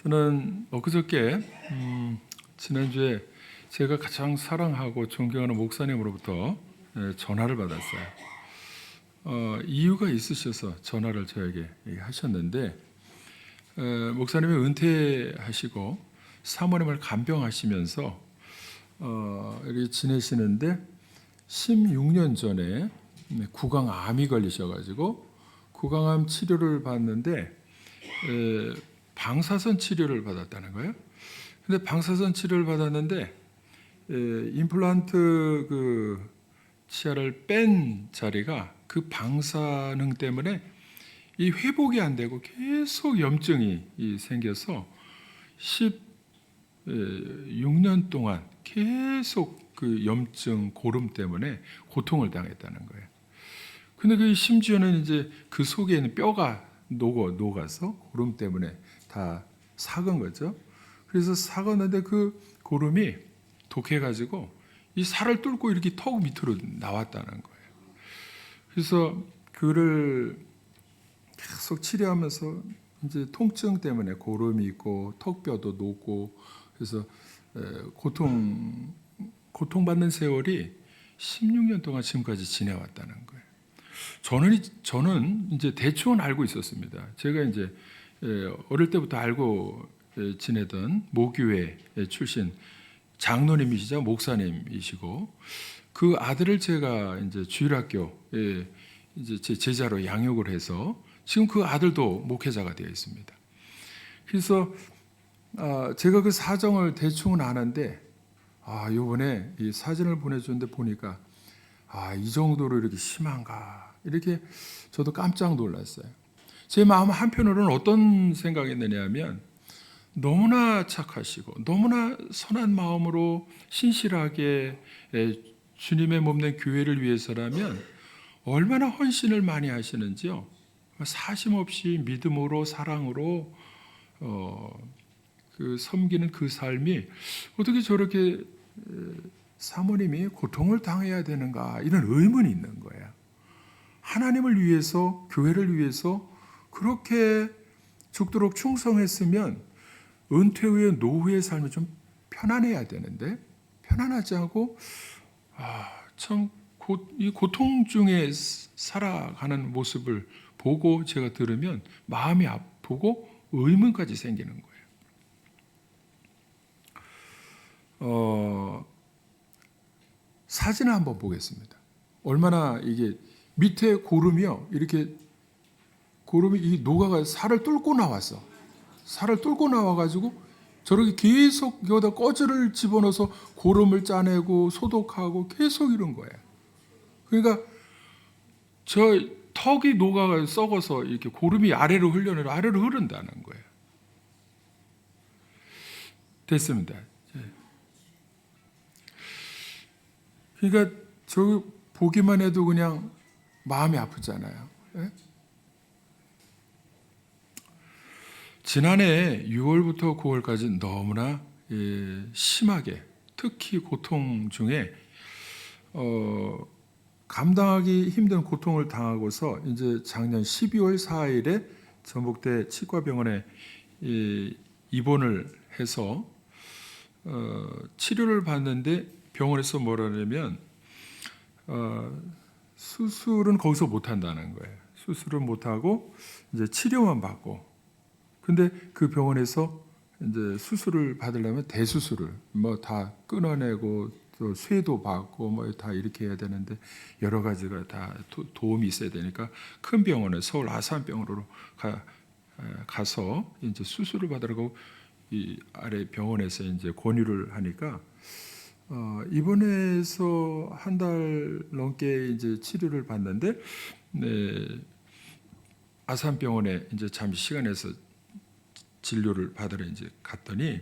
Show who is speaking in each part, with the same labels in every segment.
Speaker 1: 저는 엊그저께 지난주에 제가 가장 사랑하고 존경하는 목사님으로부터 전화를 받았어요. 이유가 있으셔서 전화를 저에게 하셨는데, 목사님이 은퇴하시고 사모님을 간병하시면서 이렇게 지내시는데 16년 전에 구강암이 걸리셔가지고 구강암 치료를 받는데 방사선 치료를 받았다는 거예요. 근데 방사선 치료를 받았는데 임플란트 그 치아를 뺀 자리가 그 방사능 때문에 이 회복이 안 되고 계속 염증이 생겨서 16년 동안 계속 그 염증 고름 때문에 고통을 당했다는 거예요. 근데 그 심지어는 이제 그 속에 있는 뼈가 녹아서 고름 때문에 다 삭은 거죠. 그래서 삭았는데 그 고름이 독해가지고 이 살을 뚫고 이렇게 턱 밑으로 나왔다는 거예요. 그래서 그를 계속 치료하면서 이제 통증 때문에 고름이 있고 턱뼈도 녹고 그래서 고통받는 세월이 16년 동안 지금까지 지내왔다는 거예요. 저는 이제 대충은 알고 있었습니다. 제가 이제 어릴 때부터 알고 지내던 모교회 출신 장로님이시자 목사님이시고 그 아들을 제가 이제 주일학교에 이제 제 제자로 양육을 해서 지금 그 아들도 목회자가 되어 있습니다. 그래서 제가 그 사정을 대충은 아는데 이번에 이 사진을 보내주는데 보니까 이 정도로 이렇게 심한가 이렇게 저도 깜짝 놀랐어요. 제 마음 한편으로는 어떤 생각이 드냐면 너무나 착하시고 너무나 선한 마음으로 신실하게 주님의 몸된 교회를 위해서라면 얼마나 헌신을 많이 하시는지요. 사심 없이 믿음으로 사랑으로 그 섬기는 그 삶이 어떻게 저렇게 사모님이 고통을 당해야 되는가 이런 의문이 있는 거예요. 하나님을 위해서 교회를 위해서 그렇게 죽도록 충성했으면 은퇴 후에 노후의 삶이 좀 편안해야 되는데 편안하지 않고 참 이 고통 중에 살아가는 모습을 보고 제가 들으면 마음이 아프고 의문까지 생기는 거예요. 사진을 한번 보겠습니다. 얼마나 이게 밑에 고름이요. 이렇게 고름이 이 녹아가 살을 뚫고 나왔어. 살을 뚫고 나와가지고 저렇게 계속 여기다 꺼즈를 집어넣어서 고름을 짜내고 소독하고 계속 이런 거예요. 그러니까 저 턱이 녹아가 썩어서 이렇게 고름이 아래로 흐른다는 거예요. 됐습니다. 그러니까 저 보기만 해도 그냥 마음이 아프잖아요. 지난해 6월부터 9월까지 너무나 심하게 특히 고통 중에 감당하기 힘든 고통을 당하고서 이제 작년 12월 4일에 전북대 치과병원에 입원을 해서 치료를 받는데 병원에서 뭐라냐면 수술은 거기서 못 한다는 거예요. 수술은 못 하고 이제 치료만 받고. 근데 그 병원에서 이제 수술을 받으려면 대수술을 뭐 다 끊어내고 또 쇠도 받고 뭐 다 이렇게 해야 되는데 여러 가지가 다 도움이 있어야 되니까 큰 병원에 서울 아산병원으로 가서 이제 수술을 받으라고 이 아래 병원에서 이제 권유를 하니까 입원해서 한 달 넘게 이제 치료를 받는데 아산병원에 이제 잠시 시간 내서 진료를 받으러 이제 갔더니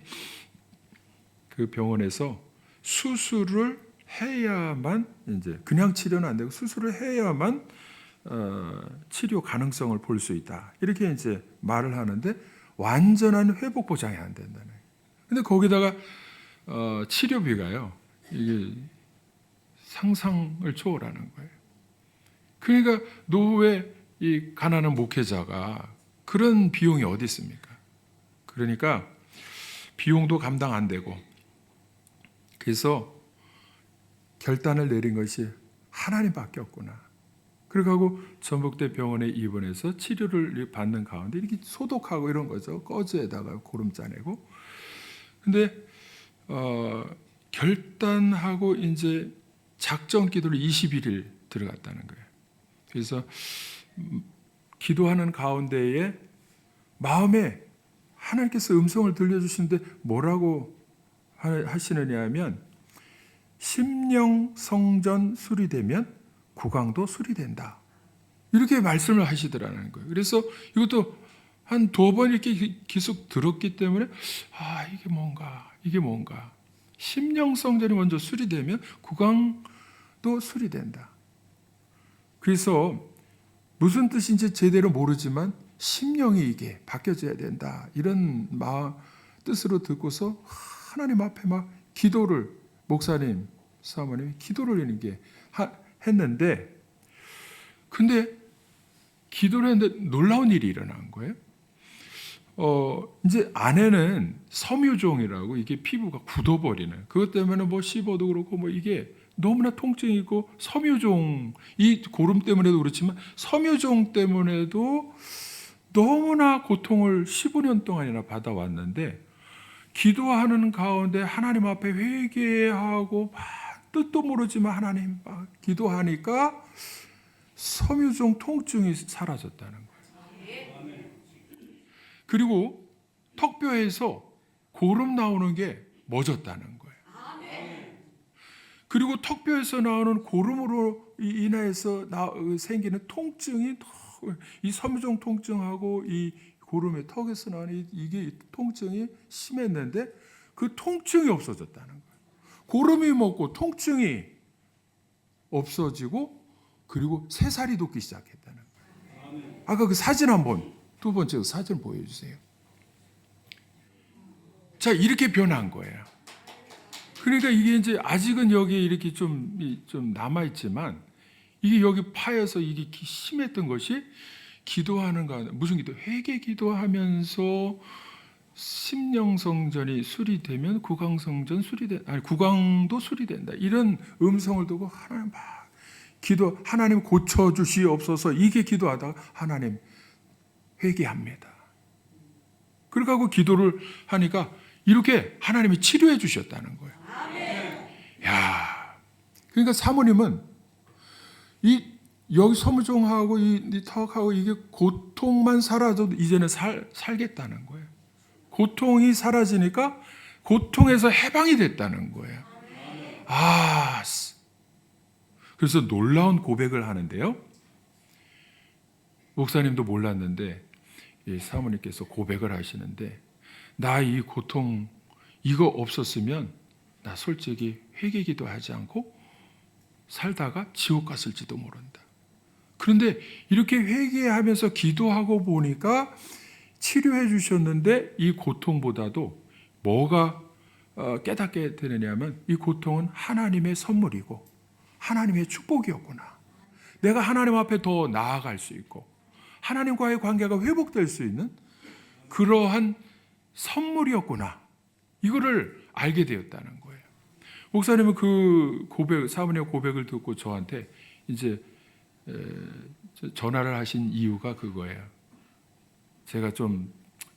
Speaker 1: 그 병원에서 수술을 해야만 이제 그냥 치료는 안 되고 수술을 해야만 치료 가능성을 볼 수 있다. 이렇게 이제 말을 하는데 완전한 회복 보장이 안 된다는 거예요. 근데 거기다가 치료비가요. 이게 상상을 초월하는 거예요. 그러니까 노후에 이 가난한 목회자가 그런 비용이 어디 있습니까? 그러니까 비용도 감당 안 되고, 그래서 결단을 내린 것이 하나님밖에 없구나. 그리고 전북대 병원에 입원해서 치료를 받는 가운데 이렇게 소독하고 이런 거죠. 꺼즈에다가 고름 짜내고. 근데 결단하고 이제 작정 기도를 21일 들어갔다는 거예요. 그래서 기도하는 가운데에 마음에 하나님께서 음성을 들려주시는데 뭐라고 하시느냐 하면, 심령 성전 수리되면 구강도 수리된다. 이렇게 말씀을 하시더라는 거예요. 그래서 이것도 한 2번 이렇게 계속 들었기 때문에 이게 뭔가 심령 성전이 먼저 수리되면 구강도 수리된다. 그래서 무슨 뜻인지 제대로 모르지만 심령이 이게 바뀌어져야 된다. 이런 뜻으로 듣고서 하나님 앞에 막 기도를, 목사님, 사모님이 기도를 이렇게 했는데, 근데 기도를 했는데 놀라운 일이 일어난 거예요. 이제 아내는 섬유종이라고 이게 피부가 굳어버리는, 그것 때문에 뭐 씹어도 그렇고 뭐 이게 너무나 통증이 있고, 섬유종, 이 고름 때문에도 그렇지만 섬유종 때문에도 너무나 고통을 15년 동안이나 받아왔는데, 기도하는 가운데 하나님 앞에 회개하고 뜻도 모르지만 하나님 기도하니까 섬유종 통증이 사라졌다는 거예요. 그리고 턱뼈에서 고름 나오는 게 멎었다는 거예요. 그리고 턱뼈에서 나오는 고름으로 인해서 생기는 통증이, 이 섬유종 통증하고 이 고름의 턱에서 나오는 이게 통증이 심했는데 그 통증이 없어졌다는 거예요. 고름이 먹고 통증이 없어지고, 그리고 새살이 돋기 시작했다는 거예요. 아까 그 사진 한번, 2번째 사진 보여주세요. 자, 이렇게 변한 거예요. 그러니까 이게 이제 아직은 여기 이렇게 좀 남아있지만, 이게 여기 파여서 이게 심했던 것이 기도하는 가운데, 무슨 기도? 회개 기도하면서 심령성전이 수리되면 구강성전 구강도 수리된다. 이런 음성을 두고 하나님 하나님 고쳐주시옵소서, 이게 기도하다가 하나님 회개합니다. 그러고 기도를 하니까 이렇게 하나님이 치료해 주셨다는 거예요. 야, 그러니까 사모님은 여기 섬유종하고 이 턱하고 이게 고통만 사라져도 이제는 살겠다는 거예요. 고통이 사라지니까 고통에서 해방이 됐다는 거예요. 그래서 놀라운 고백을 하는데요. 목사님도 몰랐는데 사모님께서 고백을 하시는데, 나 이 고통 이거 없었으면 나 솔직히 회개기도 하지 않고 살다가 지옥 갔을지도 모른다. 그런데 이렇게 회개하면서 기도하고 보니까 치료해 주셨는데, 이 고통보다도 뭐가 깨닫게 되느냐면, 이 고통은 하나님의 선물이고 하나님의 축복이었구나. 내가 하나님 앞에 더 나아갈 수 있고 하나님과의 관계가 회복될 수 있는 그러한 선물이었구나. 이거를 알게 되었다는 거예요. 목사님은 그 사모님의 고백을 듣고 저한테 이제 전화를 하신 이유가 그거예요. 제가 좀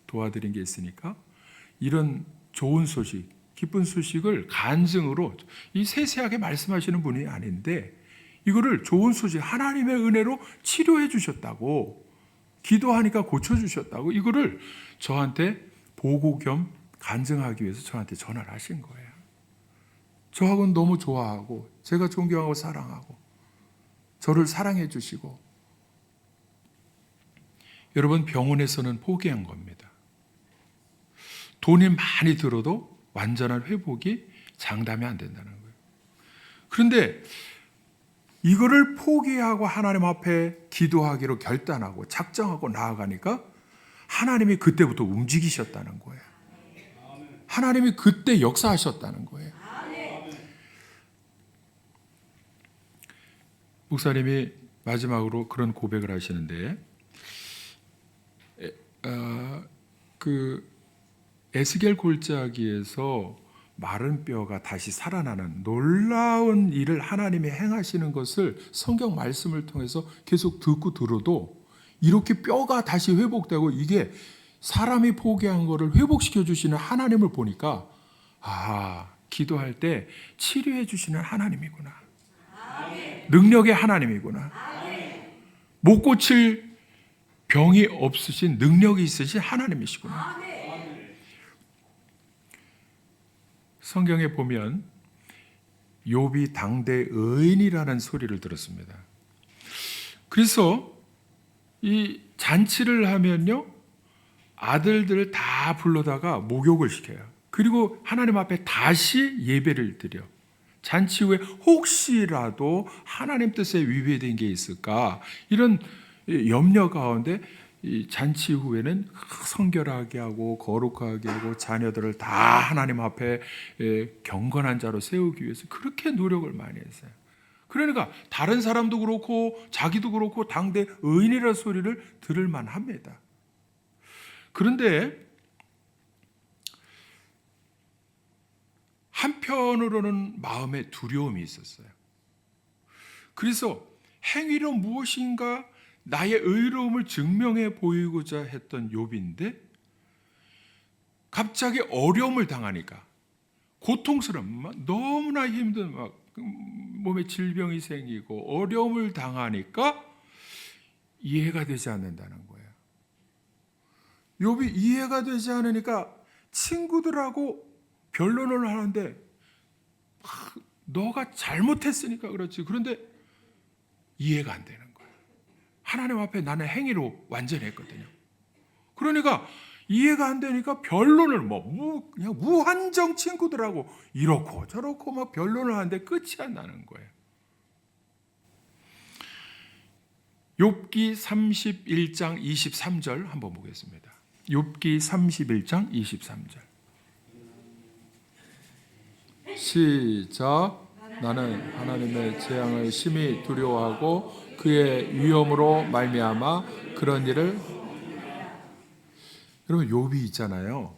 Speaker 1: 도와드린 게 있으니까 이런 좋은 소식, 기쁜 소식을 간증으로, 이 세세하게 말씀하시는 분이 아닌데 이거를 좋은 소식, 하나님의 은혜로 치료해 주셨다고, 기도하니까 고쳐주셨다고, 이거를 저한테 보고 겸 간증하기 위해서 저한테 전화를 하신 거예요. 저하고는 너무 좋아하고 제가 존경하고 사랑하고 저를 사랑해 주시고, 여러분, 병원에서는 포기한 겁니다. 돈이 많이 들어도 완전한 회복이 장담이 안 된다는 거예요. 그런데 이거를 포기하고 하나님 앞에 기도하기로 결단하고 작정하고 나아가니까 하나님이 그때부터 움직이셨다는 거예요. 하나님이 그때 역사하셨다는 거예요. 목사님이 마지막으로 그런 고백을 하시는데, 에스겔 골짜기에서 마른 뼈가 다시 살아나는 놀라운 일을 하나님이 행하시는 것을 성경 말씀을 통해서 계속 듣고 들어도 이렇게 뼈가 다시 회복되고 이게 사람이 포기한 거를 회복시켜 주시는 하나님을 보니까 기도할 때 치료해 주시는 하나님이구나. 능력의 하나님이구나. 못 고칠 병이 없으신 능력이 있으신 하나님이시구나. 성경에 보면 욥이 당대 의인이라는 소리를 들었습니다. 그래서 이 잔치를 하면요, 아들들을 다 불러다가 목욕을 시켜요. 그리고 하나님 앞에 다시 예배를 드려. 잔치 후에 혹시라도 하나님 뜻에 위배된 게 있을까, 이런 염려 가운데 이 잔치 후에는 성결하게 하고 거룩하게 하고 자녀들을 다 하나님 앞에 경건한 자로 세우기 위해서 그렇게 노력을 많이 했어요. 그러니까 다른 사람도 그렇고 자기도 그렇고 당대 의인이라는 소리를 들을 만합니다. 그런데 한편으로는 마음에 두려움이 있었어요. 그래서 행위로 무엇인가 나의 의로움을 증명해 보이고자 했던 욥인데 갑자기 어려움을 당하니까, 고통스러운, 너무나 힘든 몸에 질병이 생기고 어려움을 당하니까 이해가 되지 않는다는 거예요. 욥이 이해가 되지 않으니까 친구들하고 변론을 하는데 너가 잘못했으니까 그렇지. 그런데 이해가 안 되는 거예요. 하나님 앞에 나는 행위로 완전했거든요. 그러니까 이해가 안 되니까 변론을 그냥 무한정 친구들하고 이렇고 저렇고 막 변론을 하는데 끝이 안 나는 거예요. 욥기 31장 23절 한번 보겠습니다. 욥기 31장 23절. 시작. 나는 하나님의 재앙을 심히 두려워하고 그의 위엄으로 말미암아 그런 일을. 여러분, 욥이 있잖아요.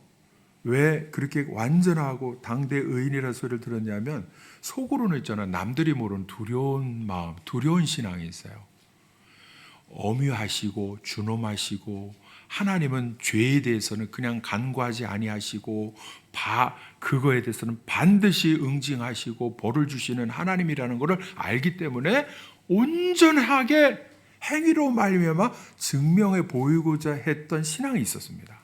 Speaker 1: 왜 그렇게 완전하고 당대 의인이라는 소리를 들었냐면 속으로는 있잖아, 남들이 모르는 두려운 마음, 두려운 신앙이 있어요. 엄유하시고 준엄하시고 하나님은 죄에 대해서는 그냥 간과하지 아니하시고 그거에 대해서는 반드시 응징하시고 벌을 주시는 하나님이라는 것을 알기 때문에 온전하게 행위로 말미암아 증명해 보이고자 했던 신앙이 있었습니다.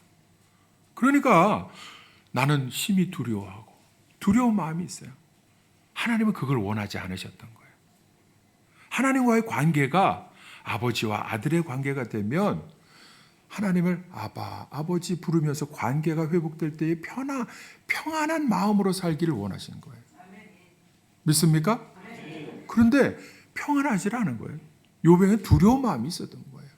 Speaker 1: 그러니까 나는 심히 두려워하고 두려운 마음이 있어요. 하나님은 그걸 원하지 않으셨던 거예요. 하나님과의 관계가 아버지와 아들의 관계가 되면 하나님을 아바, 아버지 부르면서 관계가 회복될 때에 평안한 마음으로 살기를 원하시는 거예요. 믿습니까? 그런데 평안하지 않은 거예요. 욥에는 두려운 마음이 있었던 거예요.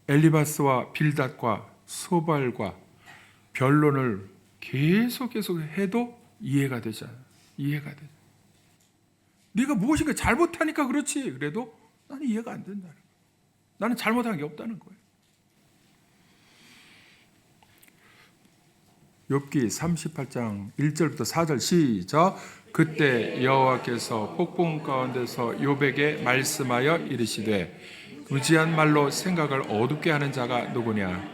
Speaker 1: 엘리바스와 빌닷과 소발과 변론을 계속 해도 이해가 되지 않아요. 이해가 되죠. 네가 무엇인가 잘못하니까 그렇지. 그래도 나는 이해가 안 된다는 거예요. 나는 잘못한 게 없다는 거예요. 욥기 38장 1절부터 4절 시작. 그때 여호와께서 폭풍 가운데서 욥에게 말씀하여 이르시되 무지한 말로 생각을 어둡게 하는 자가 누구냐.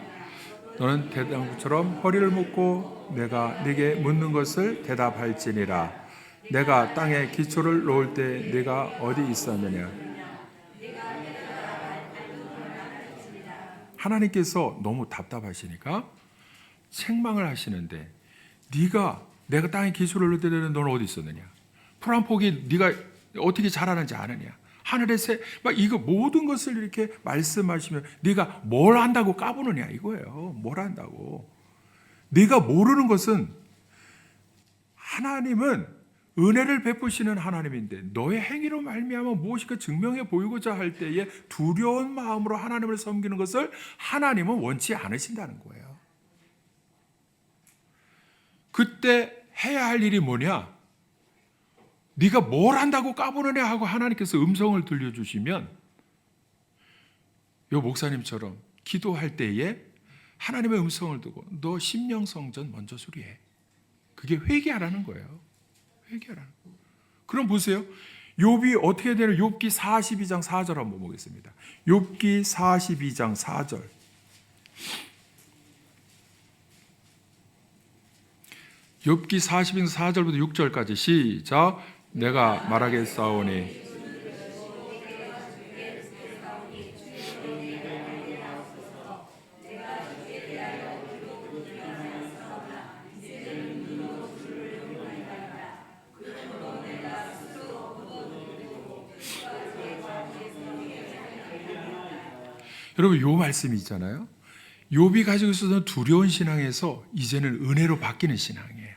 Speaker 1: 너는 대나무처럼 허리를 묶고 내가 네게 묻는 것을 대답할지니라. 내가 땅에 기초를 놓을 때 네가 어디 있었느냐. 하나님께서 너무 답답하시니까 책망을 하시는데 내가 땅에 기초를 놓을 때는 너는 어디 있었느냐. 풀 한 폭이 네가 어떻게 자라는지 아느냐. 하늘의 새, 이거 모든 것을 이렇게 말씀하시면 네가 뭘 안다고 까부느냐 이거예요. 뭘 안다고. 네가 모르는 것은 하나님은 은혜를 베푸시는 하나님인데 너의 행위로 말미암아 무엇인가 증명해 보이고자 할 때에 두려운 마음으로 하나님을 섬기는 것을 하나님은 원치 않으신다는 거예요. 그때 해야 할 일이 뭐냐? 네가 뭘 한다고 까부느냐 하고 하나님께서 음성을 들려주시면 요 목사님처럼 기도할 때에 하나님의 음성을 두고 너 심령성전 먼저 수리해. 그게 회개하라는 거예요. 회개하라는 거예요. 그럼 보세요. 욥이 어떻게 되는 욥기 42장 4절 한번 보겠습니다. 욥기 42장 4절. 욥기 42장 4절부터 6절까지 시작. 내가 말하겠사오니 여러분 요 말씀이 있잖아요. 욥이 가지고 있었던 두려운 신앙에서 이제는 은혜로 바뀌는 신앙이에요.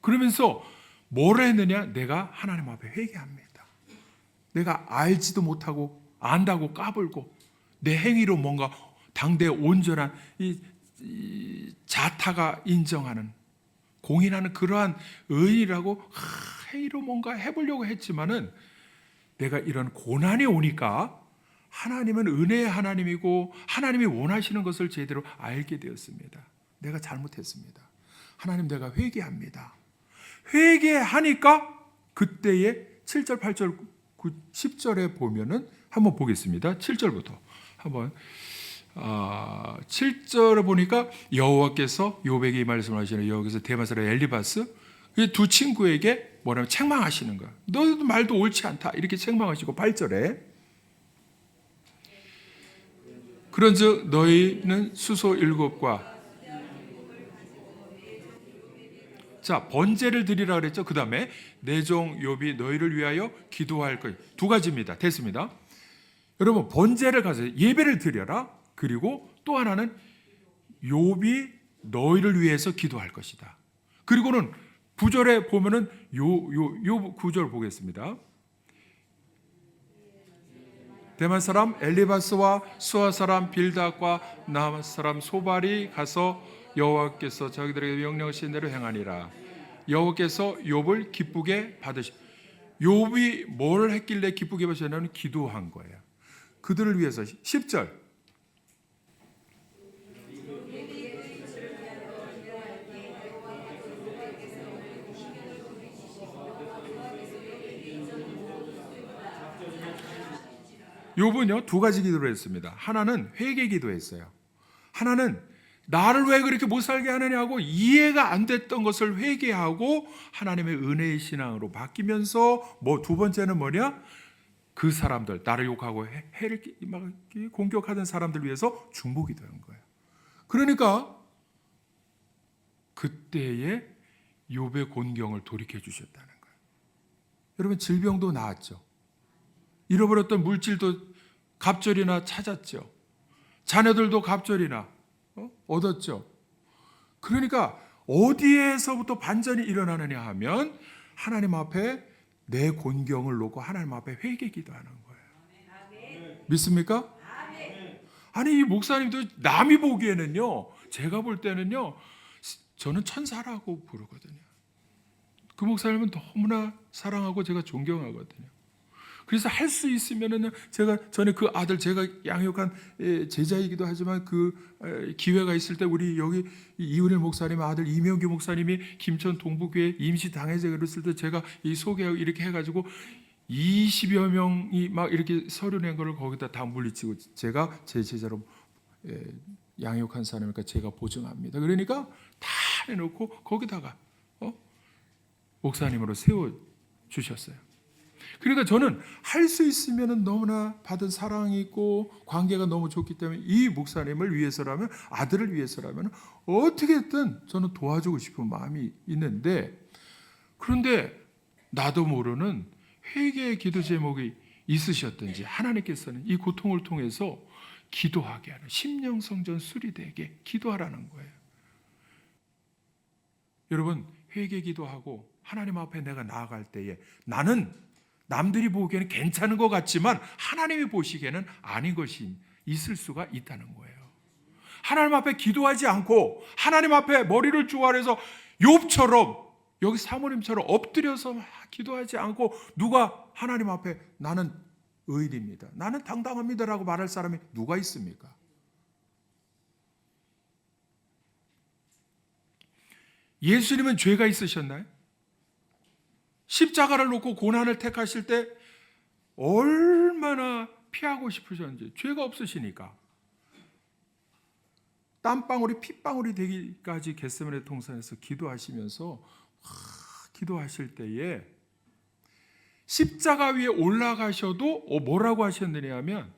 Speaker 1: 그러면서 뭐를 했느냐? 내가 하나님 앞에 회개합니다. 내가 알지도 못하고 안다고 까불고 내 행위로 뭔가 당대의 온전한 이 자타가 인정하는 공인하는 그러한 의의라고 행위로 뭔가 해보려고 했지만은 내가 이런 고난이 오니까 하나님은 은혜의 하나님이고 하나님이 원하시는 것을 제대로 알게 되었습니다. 내가 잘못했습니다. 하나님 내가 회개합니다. 회개하니까 그때의 7절, 8절, 9, 10절에 보면은 한번 보겠습니다. 7절부터 한번 7절에 보니까 여호와께서 욥에게 이 말씀을 하시는 여호와께서 대만 사람 엘리바스 두 친구에게 뭐라면 책망하시는 거야. 너도 말도 옳지 않다 이렇게 책망하시고 8절에 그런즉 너희는 수소 7과 자 번제를 드리라 그랬죠. 그 다음에 내 종 욥이 너희를 위하여 기도할 것 두 가지입니다. 됐습니다. 여러분 번제를 가서 예배를 드려라. 그리고 또 하나는 욥이 너희를 위해서 기도할 것이다. 그리고는 9절에 보면은 요 9절 보겠습니다. 대만 사람 엘리바스와 수아 사람 빌닷과 남 사람 소발이 가서 여호와께서 자기들에게 명령하신 대로 행하니라. 여호와께서 욥을 기쁘게 받으시. 욥이 뭘 했길래 기쁘게 받으셨냐면 기도한 거예요. 그들을 위해서 10절. 욥은요 두 가지 기도를 했습니다. 하나는 회개 기도했어요. 하나는 나를 왜 그렇게 못 살게 하느냐고 이해가 안 됐던 것을 회개하고 하나님의 은혜의 신앙으로 바뀌면서 두 번째는 뭐냐? 그 사람들 나를 욕하고 해를 막 공격하던 사람들 위해서 중보기도한 거예요. 그러니까 그때에 욥의 곤경을 돌이켜 주셨다는 거예요. 여러분 질병도 나았죠. 잃어버렸던 물질도 갑절이나 찾았죠. 자녀들도 갑절이나 얻었죠. 그러니까 어디에서부터 반전이 일어나느냐 하면 하나님 앞에 내 곤경을 놓고 하나님 앞에 회개 기도하는 거예요. 믿습니까? 아니 이 목사님도 남이 보기에는요 제가 볼 때는요 저는 천사라고 부르거든요. 그 목사님은 너무나 사랑하고 제가 존경하거든요. 그래서 할 수 있으면은 제가 전에 그 아들 제가 양육한 제자이기도 하지만 그 기회가 있을 때 우리 여기 이은일 목사님 아들 이명규 목사님이 김천 동부교회 임시 당회자 그랬을 때 제가 이 소개하고 이렇게 해가지고 20여 명이 막 이렇게 서류 낸 거를 거기다 다 물리치고 제가 제 제자로 양육한 사람이니까 제가 보증합니다. 그러니까 다 해놓고 거기다가 목사님으로 세워 주셨어요. 그러니까 저는 할 수 있으면 너무나 받은 사랑이 있고 관계가 너무 좋기 때문에 이 목사님을 위해서라면 아들을 위해서라면 어떻게든 저는 도와주고 싶은 마음이 있는데 그런데 나도 모르는 회개의 기도 제목이 있으셨든지 하나님께서는 이 고통을 통해서 기도하게 하는 심령성전 수리되게 기도하라는 거예요. 여러분 회개 기도하고 하나님 앞에 내가 나아갈 때에 나는 남들이 보기에는 괜찮은 것 같지만 하나님이 보시기에는 아닌 것이 있을 수가 있다는 거예요. 하나님 앞에 기도하지 않고 하나님 앞에 머리를 조아려서 욥처럼 여기 사모님처럼 엎드려서 기도하지 않고 누가 하나님 앞에 나는 의인입니다. 나는 당당합니다라고 말할 사람이 누가 있습니까? 예수님은 죄가 있으셨나요? 십자가를 놓고 고난을 택하실 때 얼마나 피하고 싶으셨는지. 죄가 없으시니까. 땀방울이 핏방울이 되기까지 겟세마네 동산에서 기도하시면서 기도하실 때에 십자가 위에 올라가셔도 뭐라고 하셨느냐 하면,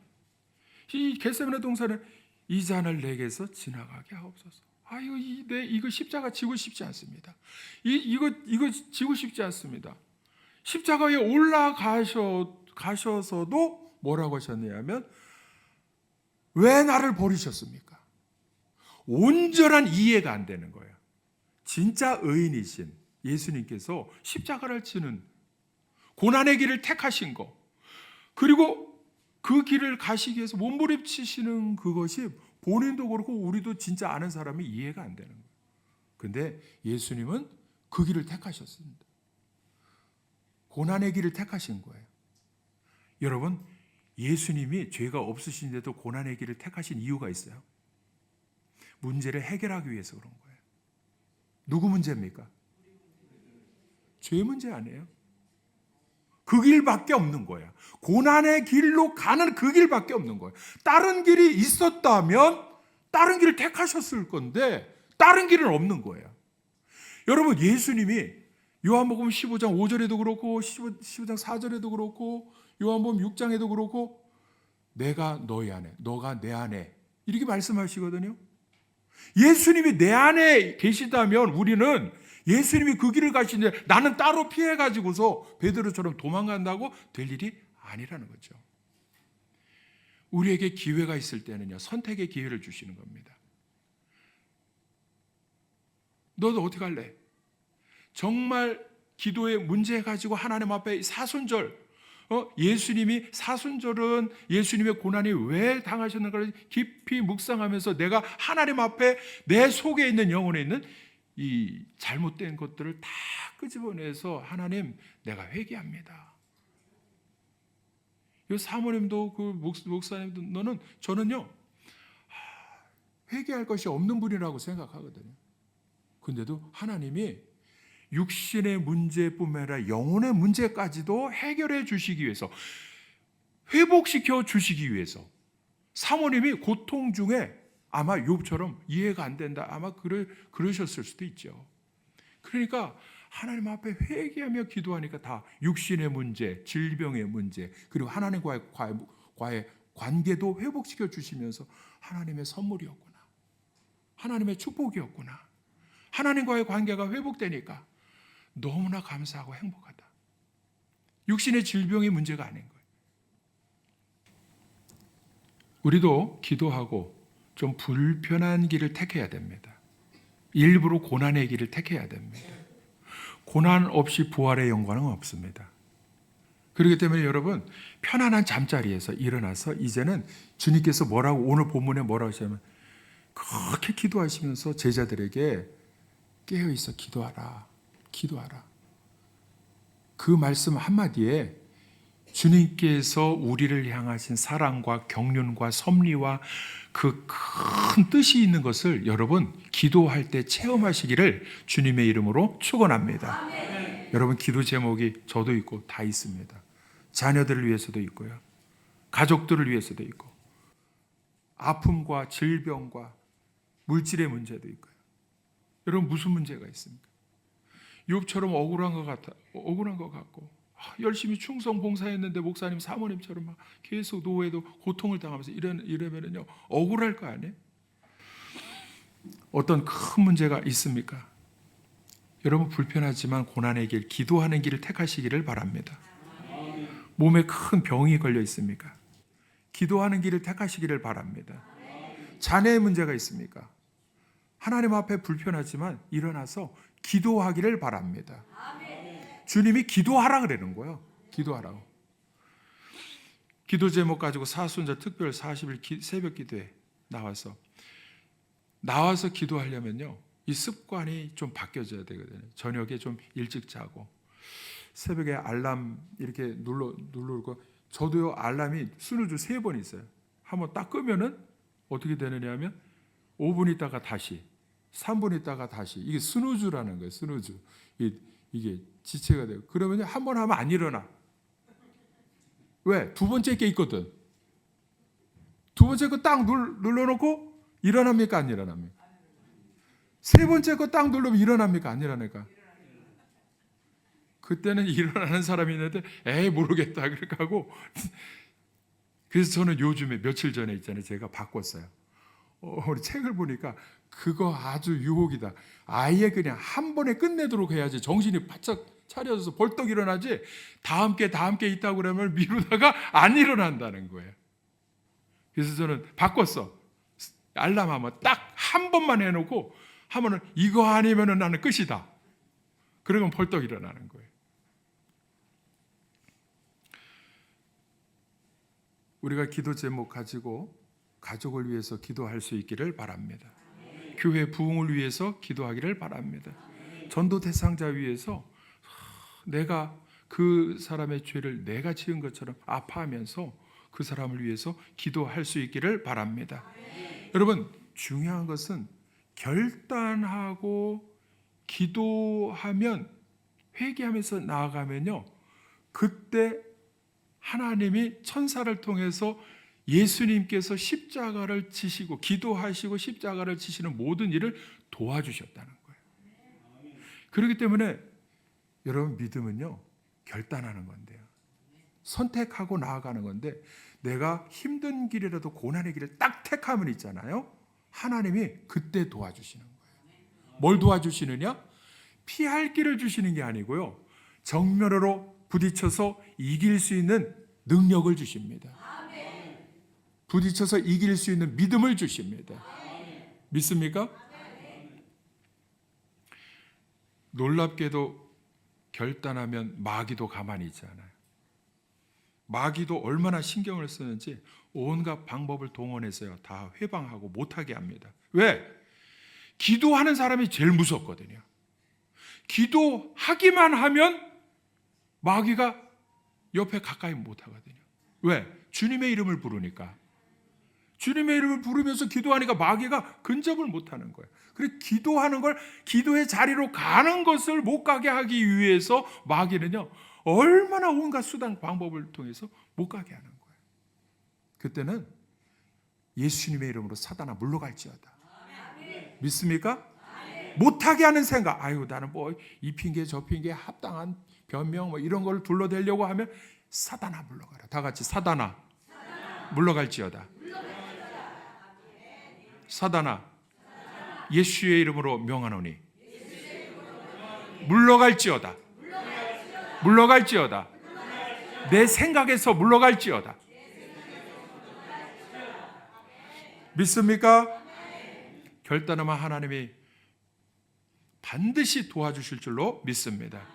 Speaker 1: 이 겟세마네 동산은 이 잔을 내게서 지나가게 하옵소서. 이거 십자가 지고 싶지 않습니다. 이거 지고 싶지 않습니다. 십자가 위에 올라가셔서도 뭐라고 하셨느냐 하면, 왜 나를 버리셨습니까? 온전한 이해가 안 되는 거예요. 진짜 의인이신 예수님께서 십자가를 지는 고난의 길을 택하신 거, 그리고 그 길을 가시기 위해서 몸부림치시는 그것이 본인도 그렇고 우리도 진짜 아는 사람이 이해가 안 되는 거예요. 근데 예수님은 그 길을 택하셨습니다. 고난의 길을 택하신 거예요. 여러분, 예수님이 죄가 없으신데도 고난의 길을 택하신 이유가 있어요. 문제를 해결하기 위해서 그런 거예요. 누구 문제입니까? 죄 문제 아니에요. 그 길밖에 없는 거예요. 고난의 길로 가는 그 길밖에 없는 거예요. 다른 길이 있었다면 다른 길을 택하셨을 건데 다른 길은 없는 거예요. 여러분, 예수님이 요한복음 15장 5절에도 그렇고 15장 4절에도 그렇고 요한복음 6장에도 그렇고 내가 너희 안에, 너가 내 안에 이렇게 말씀하시거든요. 예수님이 내 안에 계시다면 우리는 예수님이 그 길을 가시는데 나는 따로 피해가지고서 베드로처럼 도망간다고 될 일이 아니라는 거죠. 우리에게 기회가 있을 때는요, 선택의 기회를 주시는 겁니다. 너도 어떻게 할래? 정말 기도에 문제 가지고 하나님 앞에 사순절, 예수님이 사순절은 예수님의 고난이 왜 당하셨는가를 깊이 묵상하면서 내가 하나님 앞에 내 속에 있는 영혼에 있는 이 잘못된 것들을 다 끄집어내서 하나님, 내가 회개합니다. 이 사모님도 그 목사님도 저는요 회개할 것이 없는 분이라고 생각하거든요. 근데도 하나님이 육신의 문제뿐만 아니라 영혼의 문제까지도 해결해 주시기 위해서, 회복시켜 주시기 위해서 사모님이 고통 중에 아마 욥처럼 이해가 안 된다, 아마 그러셨을 수도 있죠. 그러니까 하나님 앞에 회개하며 기도하니까 다 육신의 문제, 질병의 문제, 그리고 하나님과의 관계도 회복시켜 주시면서 하나님의 선물이었구나, 하나님의 축복이었구나, 하나님과의 관계가 회복되니까 너무나 감사하고 행복하다. 육신의 질병의 문제가 아닌 거예요. 우리도 기도하고 좀 불편한 길을 택해야 됩니다. 일부러 고난의 길을 택해야 됩니다. 고난 없이 부활의 영광은 없습니다. 그렇기 때문에 여러분, 편안한 잠자리에서 일어나서 이제는 주님께서 뭐라고, 오늘 본문에 뭐라고 하시냐면, 그렇게 기도하시면서 제자들에게 깨어있어 기도하라, 기도하라. 그 말씀 한마디에 주님께서 우리를 향하신 사랑과 경륜과 섭리와 그 큰 뜻이 있는 것을 여러분 기도할 때 체험하시기를 주님의 이름으로 축원합니다. 아멘. 여러분, 기도 제목이 저도 있고 다 있습니다. 자녀들을 위해서도 있고요, 가족들을 위해서도 있고, 아픔과 질병과 물질의 문제도 있고요. 여러분, 무슨 문제가 있습니까? 욥처럼 억울한 것 같고 열심히 충성 봉사했는데 목사님 사모님처럼 막 계속 노예도 고통을 당하면서 이러면은요 억울할 거 아니에요? 어떤 큰 문제가 있습니까? 여러분, 불편하지만 고난의 길, 기도하는 길을 택하시기를 바랍니다. 몸에 큰 병이 걸려 있습니까? 기도하는 길을 택하시기를 바랍니다. 자녀의 문제가 있습니까? 하나님 앞에 불편하지만 일어나서 기도하기를 바랍니다. 주님이 기도하라 그러는 거예요. 기도하라고. 기도 제목 가지고 사순절 특별 40일 새벽 기도에 나와서 기도하려면요, 이 습관이 좀 바뀌어져야 되거든요. 저녁에 좀 일찍 자고 새벽에 알람 이렇게 누르고 저도요, 알람이 스누즈 3번 있어요. 한번 딱 끄면은 어떻게 되느냐 하면 5분 있다가 다시, 3분 있다가 다시. 이게 스누즈라는 거예요. 스누즈. 이게 지체가 돼요. 그러면 한 번 하면 안 일어나. 왜? 두 번째 게 있거든. 두 번째 거 딱 눌러놓고 일어납니까? 안 일어납니까? 세 번째 거 딱 누르면 일어납니까? 안 일어납니까? 그때는 일어나는 사람이 있는데 에이 모르겠다 그렇게 하고. 그래서 저는 요즘에 며칠 전에 있잖아요, 제가 바꿨어요. 우리 책을 보니까 그거 아주 유혹이다. 아예 그냥 한 번에 끝내도록 해야지 정신이 바짝 차려져서 벌떡 일어나지, 다음 게 있다고 그러면 미루다가 안 일어난다는 거예요. 그래서 저는 바꿨어. 알람 하면 딱 한 번만 해놓고 하면은 이거 아니면은 나는 끝이다. 그러면 벌떡 일어나는 거예요. 우리가 기도 제목 가지고 가족을 위해서 기도할 수 있기를 바랍니다. 교회 부흥을 위해서 기도하기를 바랍니다. 전도 대상자 위해서 내가 그 사람의 죄를 내가 지은 것처럼 아파하면서 그 사람을 위해서 기도할 수 있기를 바랍니다. 여러분, 중요한 것은 결단하고 기도하면, 회개하면서 나아가면요, 그때 하나님이 천사를 통해서 예수님께서 십자가를 지시고 기도하시고 십자가를 지시는 모든 일을 도와주셨다는 거예요. 그렇기 때문에 여러분, 믿음은요, 결단하는 건데요, 선택하고 나아가는 건데, 내가 힘든 길이라도 고난의 길을 딱 택하면 있잖아요, 하나님이 그때 도와주시는 거예요. 뭘 도와주시느냐? 피할 길을 주시는 게 아니고요, 정면으로 부딪혀서 이길 수 있는 능력을 주십니다. 부딪혀서 이길 수 있는 믿음을 주십니다. 믿습니까? 놀랍게도 결단하면 마귀도 가만히 있지 않아요. 마귀도 얼마나 신경을 쓰는지 온갖 방법을 동원해서요, 다 회방하고 못하게 합니다. 왜? 기도하는 사람이 제일 무섭거든요. 기도하기만 하면 마귀가 옆에 가까이 못하거든요. 왜? 주님의 이름을 부르니까. 주님의 이름을 부르면서 기도하니까 마귀가 근접을 못하는 거예요. 그리고 기도하는 걸, 기도의 자리로 가는 것을 못 가게 하기 위해서 마귀는요, 얼마나 온갖 수단 방법을 통해서 못 가게 하는 거예요. 그때는 예수님의 이름으로 사단아 물러갈지어다. 믿습니까? 못하게 하는 생각, 아유 나는 뭐 이 핑계 저 핑계 합당한 변명 뭐 이런 걸 둘러대려고 하면 사단아 물러가라. 다 같이 사단아 물러갈지어다. 사단아 예수의 이름으로 명하노니 물러갈지어다. 물러갈지어다. 내 생각에서 물러갈지어다. 믿습니까? 결단하면 하나님이 반드시 도와주실 줄로 믿습니다.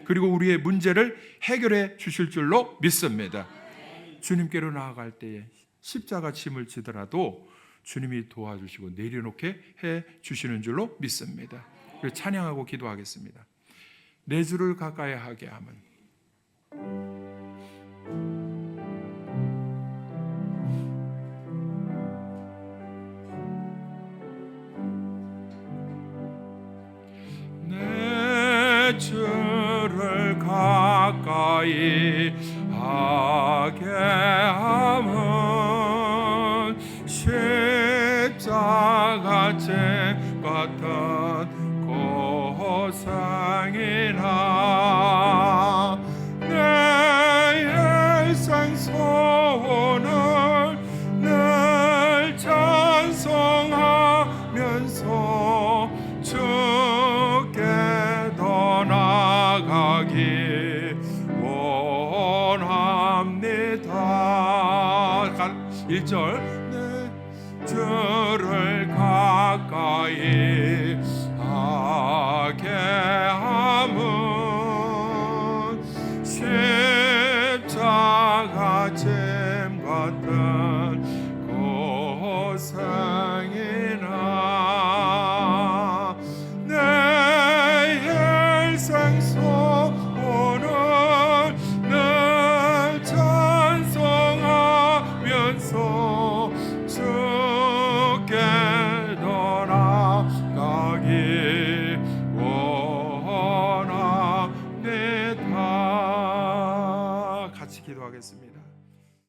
Speaker 1: 그리고 우리의 문제를 해결해 주실 줄로 믿습니다. 주님께로 나아갈 때에 십자가 짐을 지더라도 주님이 도와주시고 내려놓게 해 주시는 줄로 믿습니다. 그래서 찬양하고 기도하겠습니다. 내 주를 가까이 하게 함은 내 주를 가까이 하게 함은 십자가 짐 같은 고생이라 내 일생 소원을 늘 찬송하면서 주께 더 나아가기 원합니다. 1절 내 주를 가까이 하게 함은 십자가 짐 같은 고생이나 내 일생 소원을 늘 찬송하면서 기도하겠습니다.